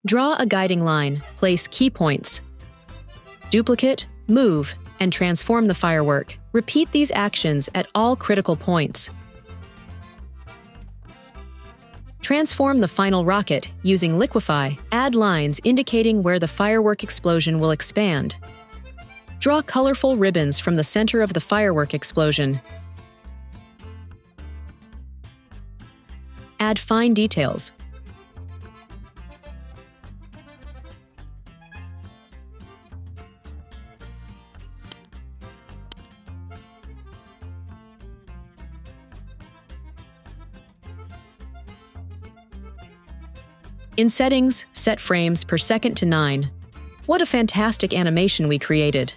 Draw a guiding line, place key points. Duplicate, move, and transform the firework. Repeat these actions at all critical points. Transform the final rocket using Liquify. Add lines indicating where the firework explosion will expand. Draw colorful ribbons from the center of the firework explosion. Add fine details. In Settings, set frames per second to 9. What a fantastic animation we created!